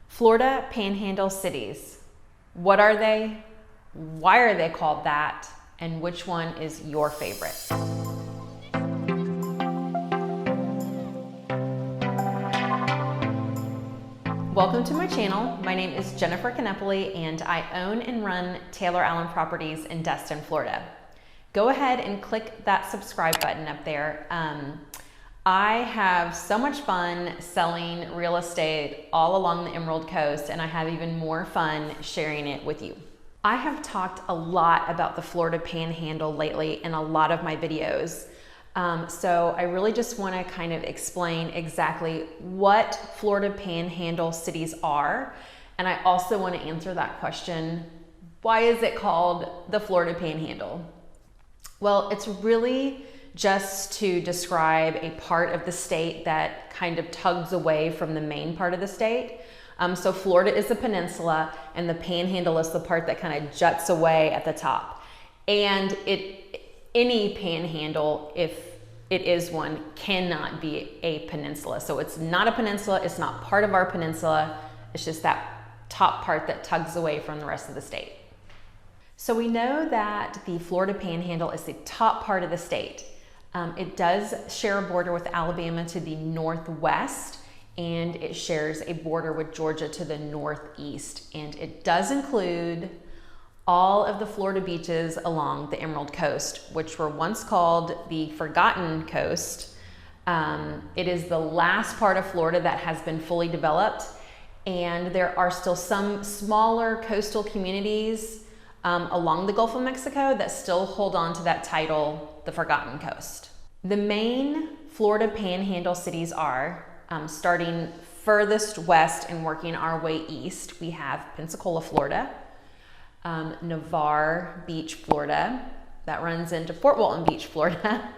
Florida Panhandle cities. What are they? Why are they called that? And which one is your favorite? Welcome to my channel. My name is Jennifer Knaepple and I own and run Taylor Allen Properties in Destin, Florida. Go ahead and click that subscribe button up there. I have so much fun selling real estate all along the Emerald Coast, and I have even more fun sharing it with you. I have talked a lot about the Florida Panhandle lately in a lot of my videos. So I really just want to kind of explain exactly what Florida Panhandle cities are. And I also want to answer that question, why is it called the Florida Panhandle? Well, it's really just to describe a part of the state that kind of tugs away from the main part of the state. So Florida is the peninsula and the Panhandle is the part that kind of juts away at the top. And any panhandle, if it is one, cannot be a peninsula. So it's not a peninsula, it's not part of our peninsula, it's just that top part that tugs away from the rest of the state. So we know that the Florida Panhandle is the top part of the state. It does share a border with Alabama to the northwest, and it shares a border with Georgia to the northeast. And it does include all of the Florida beaches along the Emerald Coast, which were once called the Forgotten Coast. It is the last part of Florida that has been fully developed, and there are still some smaller coastal communities along the Gulf of Mexico that still hold on to that title, the Forgotten Coast. The main Florida Panhandle cities are, starting furthest west and working our way east, we have Pensacola, Florida, Miramar Beach, Florida, that runs into Fort Walton Beach, Florida.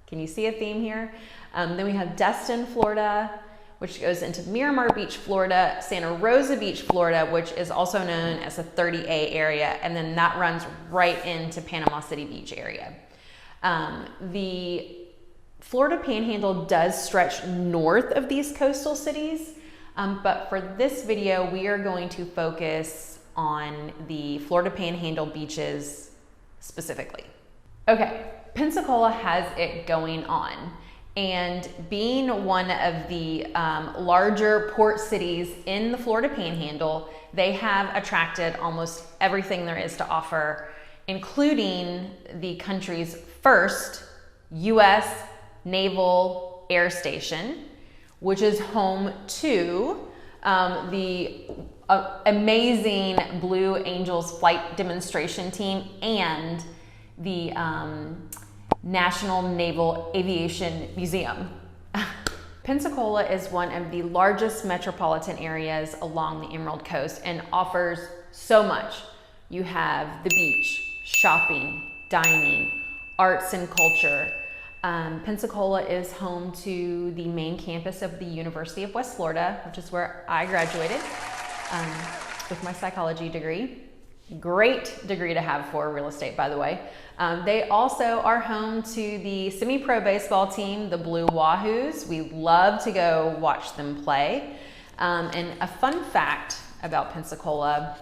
Can you see a theme here? Then we have Destin, Florida, which goes into Miramar Beach, Florida, Santa Rosa Beach, Florida, which is also known as the 30A area, and then that runs right into Panama City Beach area. The Florida Panhandle does stretch north of these coastal cities, but for this video, we are going to focus on the Florida Panhandle beaches specifically. Okay, Pensacola has it going on. And being one of the larger port cities in the Florida Panhandle, they have attracted almost everything there is to offer, including the country's first U.S. Naval Air Station, which is home to the amazing Blue Angels flight demonstration team and the National Naval Aviation Museum. Pensacola is one of the largest metropolitan areas along the Emerald Coast and offers so much. You have the beach, shopping, dining, arts and culture. Pensacola is home to the main campus of the University of West Florida, which is where I graduated with my psychology degree. Great degree to have for real estate, by the way. They also are home to the semi-pro baseball team, the Blue Wahoos. We love to go watch them play. And a fun fact about Pensacola,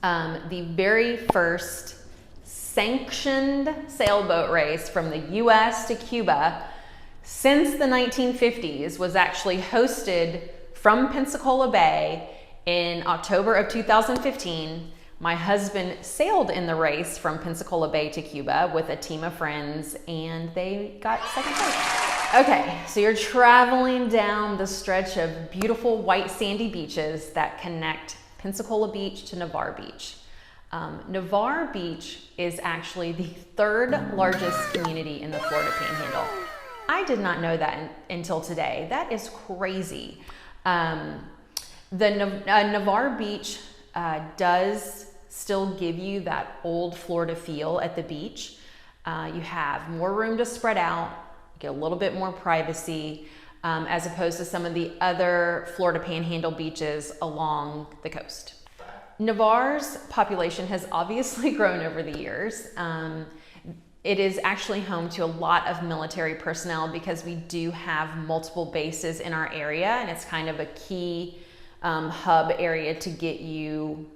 the very first sanctioned sailboat race from the US to Cuba since the 1950s was actually hosted from Pensacola Bay in October of 2015. My husband sailed in the race from Pensacola Bay to Cuba with a team of friends, and they got second place. Okay, so you're traveling down the stretch of beautiful white sandy beaches that connect Pensacola Beach to Miramar Beach. Miramar Beach is actually the third largest community in the Florida Panhandle. I did not know that until today. That is crazy. The Miramar Beach does still give you that old Florida feel at the beach. You have more room to spread out, get a little bit more privacy, as opposed to some of the other Florida Panhandle beaches along the coast. Miramar's population has obviously grown over the years. It is actually home to a lot of military personnel because we do have multiple bases in our area, and it's kind of a key hub area to get you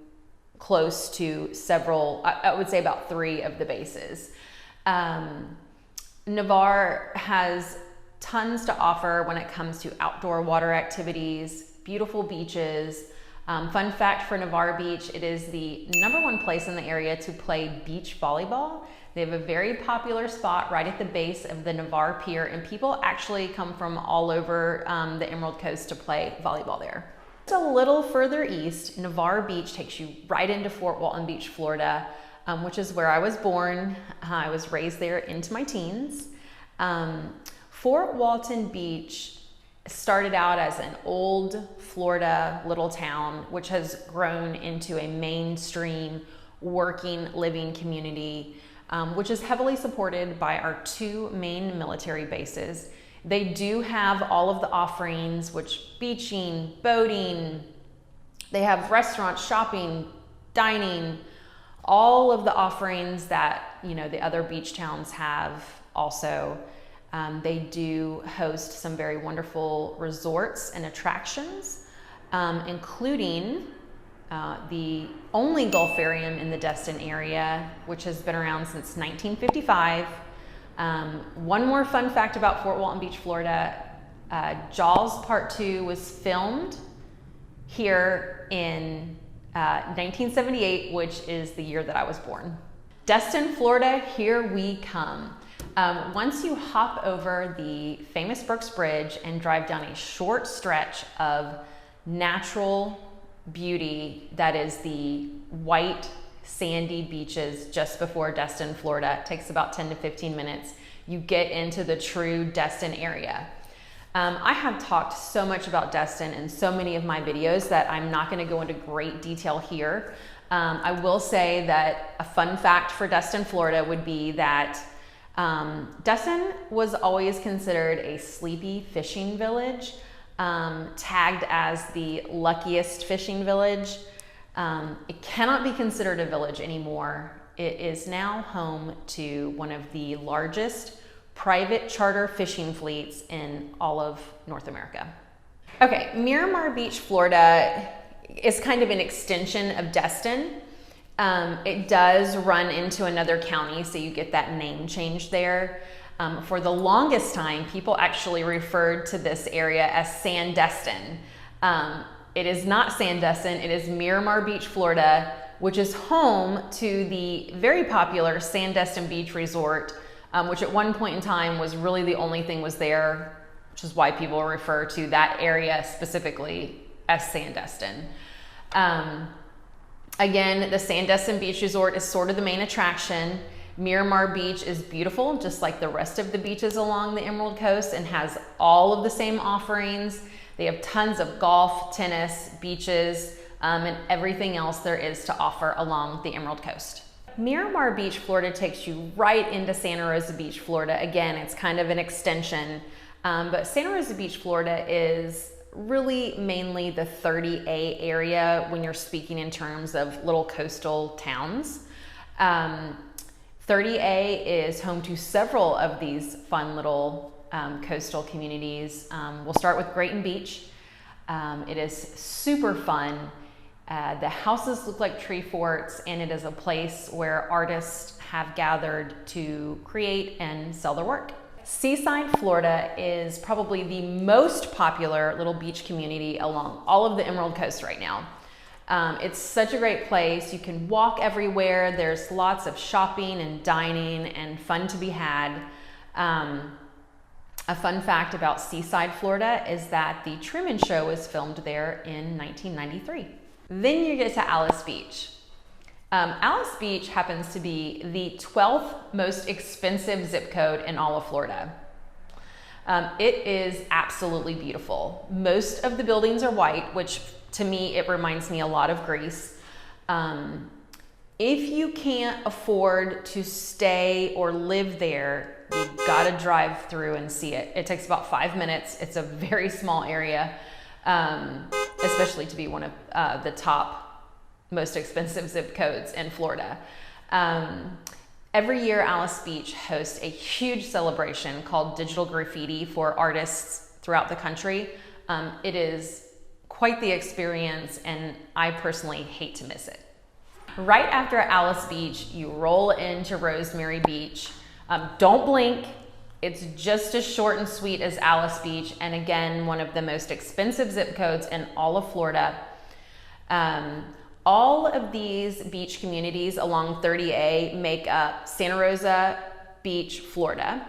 close to several, I would say about 3 of the bases. Navarre has tons to offer when it comes to outdoor water activities, beautiful beaches. Fun fact for Navarre Beach, it is the #1 place in the area to play beach volleyball. They have a very popular spot right at the base of the Navarre Pier, and people actually come from all over the Emerald Coast to play volleyball there. Just a little further east, Navarre Beach takes you right into Fort Walton Beach, Florida, which is where I was born. I was raised there into my teens. Fort Walton Beach started out as an old Florida little town, which has grown into a mainstream working, living community, which is heavily supported by our 2 main military bases. They do have all of the offerings, which beaching, boating, they have restaurants, shopping, dining, all of the offerings that, you know, the other beach towns have also. They do host some very wonderful resorts and attractions, including the only Gulfarium in the Destin area, which has been around since 1955. One more fun fact about Fort Walton Beach, Florida, Jaws Part 2 was filmed here in 1978, which is the year that I was born. Destin, Florida, here we come. Once you hop over the famous Brooks Bridge and drive down a short stretch of natural beauty that is the white sandy beaches just before Destin, Florida, it takes about 10 to 15 minutes, you get into the true Destin area. I have talked so much about Destin in so many of my videos that I'm not going to go into great detail here. I will say that a fun fact for Destin, Florida would be that Destin was always considered a sleepy fishing village, tagged as the luckiest fishing village. It cannot be considered a village anymore. It is now home to one of the largest private charter fishing fleets in all of North America. Okay, Miramar Beach, Florida is kind of an extension of Destin. It does run into another county, so you get that name change there. For the longest time, people actually referred to this area as Sandestin. It is not Sandestin, it is Miramar Beach, Florida, which is home to the very popular Sandestin Beach Resort, which at one point in time was really the only thing was there, which is why people refer to that area specifically as Sandestin. Again, the Sandestin Beach Resort is sort of the main attraction. Miramar Beach is beautiful, just like the rest of the beaches along the Emerald Coast, and has all of the same offerings. They have tons of golf, tennis, beaches, and everything else there is to offer along the Emerald Coast. Miramar Beach, Florida takes you right into Santa Rosa Beach, Florida. Again, it's kind of an extension, but Santa Rosa Beach, Florida is really mainly the 30A area when you're speaking in terms of little coastal towns. 30A is home to several of these fun little coastal communities. We'll start with Grayton Beach. It is super fun. The houses look like tree forts, and it is a place where artists have gathered to create and sell their work. Seaside, Florida is probably the most popular little beach community along all of the Emerald Coast right now. It's such a great place. You can walk everywhere. There's lots of shopping and dining and fun to be had. A fun fact about Seaside, Florida is that the Truman Show was filmed there in 1993. Then you get to Alice Beach. Alice Beach happens to be the 12th most expensive zip code in all of Florida. It is absolutely beautiful. Most of the buildings are white, which to me, it reminds me a lot of Greece. If you can't afford to stay or live there, you gotta drive through and see it. It takes about 5 minutes. It's a very small area, especially to be one of the top most expensive zip codes in Florida. Every year, Alice Beach hosts a huge celebration called Digital Graffiti for artists throughout the country. It is quite the experience, and I personally hate to miss it. Right after Alice Beach, you roll into Rosemary Beach. Don't blink. It's just as short and sweet as Alice Beach, and again, one of the most expensive zip codes in all of Florida. All of these beach communities along 30A make up Santa Rosa Beach, Florida,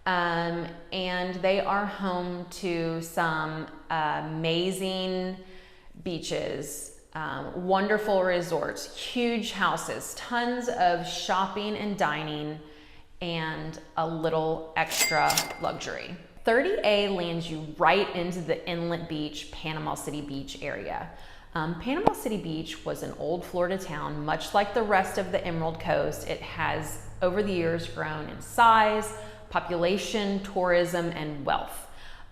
and they are home to some amazing beaches, wonderful resorts, huge houses, tons of shopping and dining, and a little extra luxury. 30A lands you right into the Inlet Beach, Panama City Beach area. Panama City Beach was an old Florida town, much like the rest of the Emerald Coast. It has, over the years, grown in size, population, tourism, and wealth.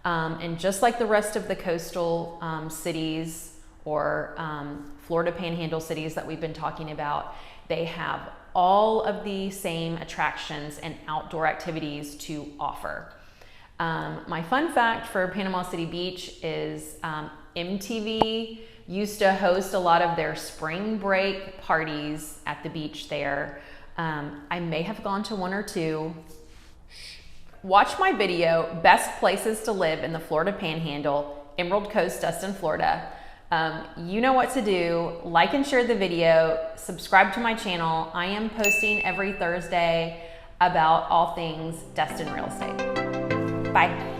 And just like the rest of the coastal cities or Florida Panhandle cities that we've been talking about, they have all of the same attractions and outdoor activities to offer. My fun fact for Panama City Beach is MTV used to host a lot of their spring break parties at the beach there. I may have gone to one or two. Watch my video, Best Places to Live in the Florida Panhandle, Emerald Coast, Destin, Florida. You know what to do. Like and share the video, subscribe to my channel. I am posting every Thursday about all things Destin real estate. Bye.